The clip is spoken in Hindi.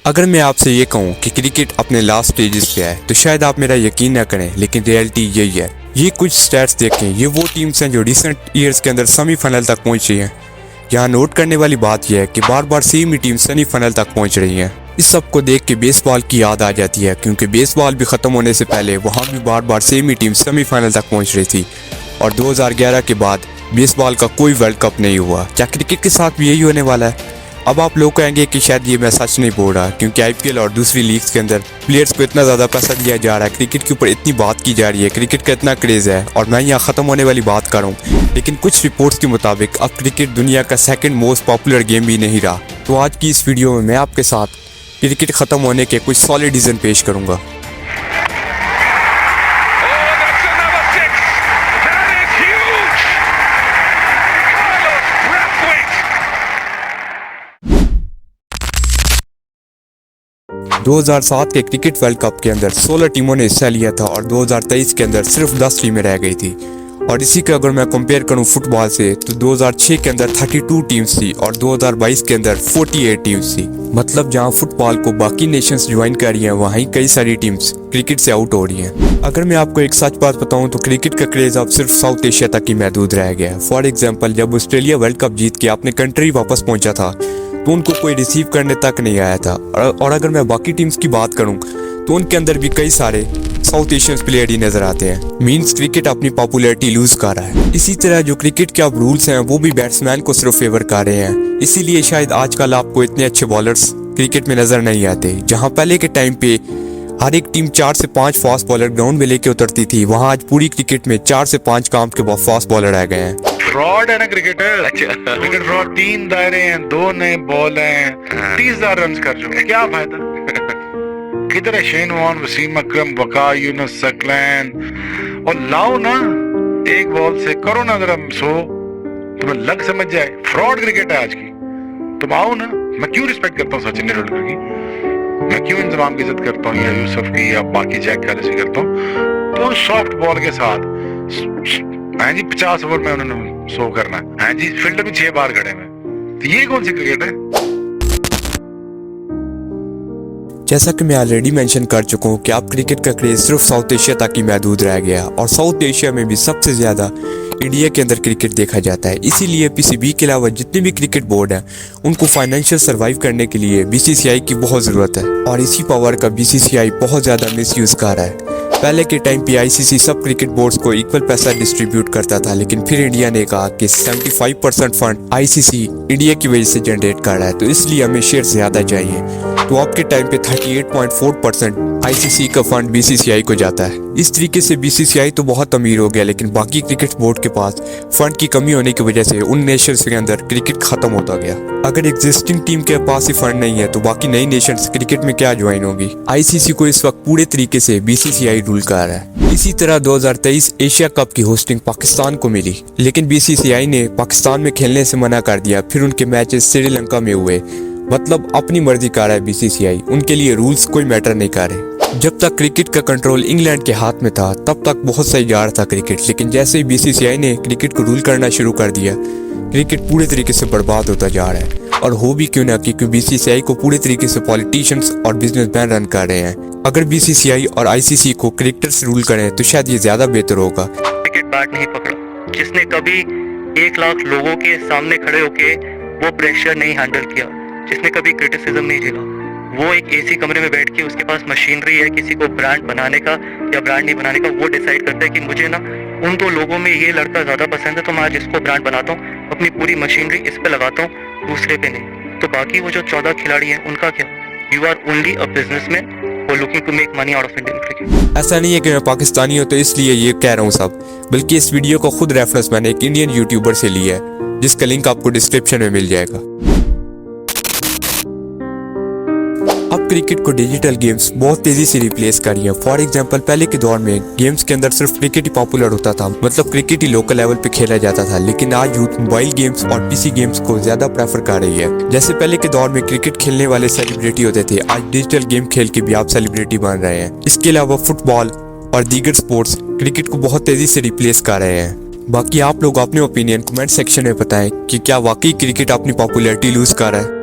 अगर मैं आपसे ये कहूँ कि क्रिकेट अपने लास्ट स्टेजेस पे है तो शायद आप मेरा यकीन ना करें, लेकिन रियलिटी यही है। ये कुछ स्टैट्स देखें, ये वो टीम्स हैं जो रिसेंट ईयर्स के अंदर सेमीफाइनल तक पहुंच रही हैं। यहाँ नोट करने वाली बात यह है कि बार बार सेम ही टीम सेमीफाइनल तक पहुंच रही हैं। इस सब को देख के बेसबॉल की याद आ जाती है, क्योंकि बेसबॉल भी ख़त्म होने से पहले वहाँ भी बार बार सेम ही टीम सेमीफाइनल तक पहुँच रही थी। और 2011 के बाद बेसबॉल का कोई वर्ल्ड कप नहीं हुआ। क्या क्रिकेट के साथ भी यही होने वाला है? अब आप लोग कहेंगे कि शायद ये मैं सच नहीं बोल रहा, क्योंकि आईपीएल और दूसरी लीग्स के अंदर प्लेयर्स को इतना ज़्यादा पैसा दिया जा रहा है, क्रिकेट के ऊपर इतनी बात की जा रही है, क्रिकेट का इतना क्रेज़ है, और मैं यहाँ ख़त्म होने वाली बात कर रहा हूँ। लेकिन कुछ रिपोर्ट्स के मुताबिक अब क्रिकेट दुनिया का सेकंड मोस्ट पॉपुलर गेम भी नहीं रहा। तो आज की इस वीडियो में मैं आपके साथ क्रिकेट ख़त्म होने के कुछ सॉलिड रीज़न पेश करूँगा। 2007 के क्रिकेट वर्ल्ड कप के अंदर 16 टीमों ने हिस्सा लिया था और 2023 के अंदर सिर्फ 10 टीमें रह गई थी। और इसी का अगर मैं कंपेयर करूं फुटबॉल से तो 2006 के अंदर 32 टीम्स थी और 2022 के अंदर 48 टीम्स थी। मतलब जहां फुटबॉल को बाकी नेशंस ज्वाइन कर रही हैं, वहीं कई सारी टीम्स क्रिकेट से आउट हो रही हैं। अगर मैं आपको एक सच बात बताऊं तो क्रिकेट का क्रेज अब सिर्फ साउथ एशिया तक ही महदूद रह गया है। फॉर एग्जाम्पल, जब ऑस्ट्रेलिया वर्ल्ड कप जीत के अपने कंट्री वापस पहुंचा था तो उनको कोई रिसीव करने तक नहीं आया था। और अगर मैं बाकी टीम्स की बात करूं तो उनके अंदर भी कई सारे साउथ एशियन प्लेयर ही नजर आते हैं। मींस क्रिकेट अपनी पॉपुलैरिटी लूज कर रहा है। इसी तरह जो क्रिकेट के अब रूल्स हैं वो भी बैट्समैन को सिर्फ फेवर कर रहे हैं। इसीलिए शायद आजकल आपको इतने अच्छे बॉलर्स क्रिकेट में नजर नहीं आते। जहां पहले के टाइम पे हर एक टीम 4 से 5 फास्ट बॉलर ग्राउंड में लेके उतरती थी, वहां आज पूरी क्रिकेट में 4 से 5 काम के बाद फास्ट बॉलर आ गए हैं। फ्रॉड है ना क्रिकेटर। अच्छा क्रिकेट फ्रॉड। 3 दायरे हैं, 2 नए बॉल हैं, 30,000 रन कर चुके, क्या फायदा? किधर है शेन वॉर्न, वसीम अकरम, वका, यूनुस, सकलैन? और लाओ ना एक बॉल से करो ना जरा सो, तुम्हें लग समझ जाए। फ्रॉड क्रिकेट है आज की। तुम आओ ना। मैं क्यों रिस्पेक्ट करता हूँ सचिन तेंदुलकर की, मैं क्यों इंतजाम की इज्जत करता हूँ या यूसुफ की या बाकी जैक खालिद की करता हूँ। तो सॉफ्ट बॉल के साथ हाँ जी 50 ओवर में उन्होंने 100 करना है। हाँ जी फील्डर में 6 बार खड़े में, तो ये कौन सी क्रिकेट है? जैसा कि मैं ऑलरेडी मेंशन कर चुका हूँ कि अब क्रिकेट का क्रेज सिर्फ साउथ एशिया तक ही महदूद रह गया, और साउथ एशिया में भी सबसे ज़्यादा इंडिया के अंदर क्रिकेट देखा जाता है। इसीलिए पीसीबी के अलावा जितने भी क्रिकेट बोर्ड हैं उनको फाइनेंशियल सर्वाइव करने के लिए बीसीसीआई की बहुत ज़रूरत है, और इसी पावर का बीसीसीआई बहुत ज़्यादा मिसयूज़ कर रहा है। पहले के टाइम पे आईसीसी सब क्रिकेट बोर्ड्स को इक्वल पैसा डिस्ट्रीब्यूट करता था, लेकिन फिर इंडिया ने कहा कि 75% फंड आईसीसी इंडिया की वजह से जनरेट कर रहा है, तो इसलिए हमें शेयर ज़्यादा चाहिए। तो अब के टाइम पे 38.4% आईसीसी का फंड बीसीसीआई को जाता है। इस तरीके से बीसीसीआई तो बहुत अमीर हो गया, लेकिन बाकी क्रिकेट बोर्ड के पास फंड की कमी होने की वजह से उन नेशंस के अंदर क्रिकेट खत्म होता गया। अगर एग्जिस्टिंग टीम के पास ही फंड नहीं है तो बाकी नई नेशंस क्रिकेट में क्या ज्वाइन होगी? आईसीसी को इस वक्त पूरे तरीके से बीसीसीआई रूल कर रहा है। इसी तरह 2023 एशिया कप की होस्टिंग पाकिस्तान को मिली, लेकिन बीसीसीआई ने पाकिस्तान में खेलने से मना कर दिया। फिर उनके मैचेस श्रीलंका में हुए। मतलब अपनी मर्जी कर रहा है बीसीसीआई, उनके लिए रूल्स कोई मैटर नहीं कर रहे। जब तक क्रिकेट का कंट्रोल इंग्लैंड के हाथ में था तब तक बहुत सही जा रहा था क्रिकेट, लेकिन जैसे ही बीसीसीआई ने क्रिकेट को रूल करना शुरू कर दिया, क्रिकेट पूरे तरीके से बर्बाद होता जा रहा है। और हो भी क्यों ना, क्योंकि बीसीसीआई को पूरे तरीके से पॉलिटिशियंस और बिजनेसमैन रन कर रहे हैं। अगर बीसीसीआई और आईसीसी को क्रिकेटर्स रूल करें तो शायद ये ज्यादा बेहतर होगा। क्रिकेट बैट नहीं पकड़ा, जिसने कभी 1 लाख लोगों के सामने खड़े होके वो प्रेशर नहीं हैंडल किया, जिसने कभी क्रिटिसिज्म नहीं झेला, वो एक एसी कमरे में बैठ के उसके पास मशीनरी है किसी को ब्रांड बनाने का या ब्रांड नहीं बनाने का, वो डिसाइड करता है कि मुझे ना उन 2 लोगों में ये लड़का ज्यादा पसंद है तो मैं आज इसको ब्रांड बनाता हूँ, अपनी पूरी मशीनरी इस पे लगाता हूँ, दूसरे पे नहीं। तो बाकी वो जो 14 खिलाड़ी हैं उनका क्या? You are only a businessman वो looking to make money out of Indian cricket. ऐसा नहीं है कि मैं पाकिस्तानी हूँ तो इसलिए ये कह रहा हूँ सब, बल्कि इस वीडियो को खुद रेफरेंस मैंने एक इंडियन यूट्यूबर से लिया है, जिसका लिंक आपको डिस्क्रिप्शन में मिल जाएगा। अब क्रिकेट को डिजिटल गेम्स बहुत तेजी से रिप्लेस कर रही है। फॉर एग्जांपल, पहले के दौर में गेम्स के अंदर सिर्फ क्रिकेट ही पॉपुलर होता था, मतलब क्रिकेट ही लोकल लेवल पे खेला जाता था, लेकिन आज यूथ मोबाइल गेम्स और पीसी गेम्स को ज्यादा प्रेफर कर रही है। जैसे पहले के दौर में क्रिकेट खेलने वाले सेलिब्रिटी होते थे, आज डिजिटल गेम खेल के भी आप सेलिब्रिटी बन रहे हैं। इसके अलावा फुटबॉल और दीगर स्पोर्ट्स क्रिकेट को बहुत तेजी से रिप्लेस कर रहे हैं। बाकी आप लोग अपने ओपिनियन कमेंट सेक्शन में बताएं कि क्या वाकई क्रिकेट अपनी पॉपुलैरिटी लूज कर रहा है।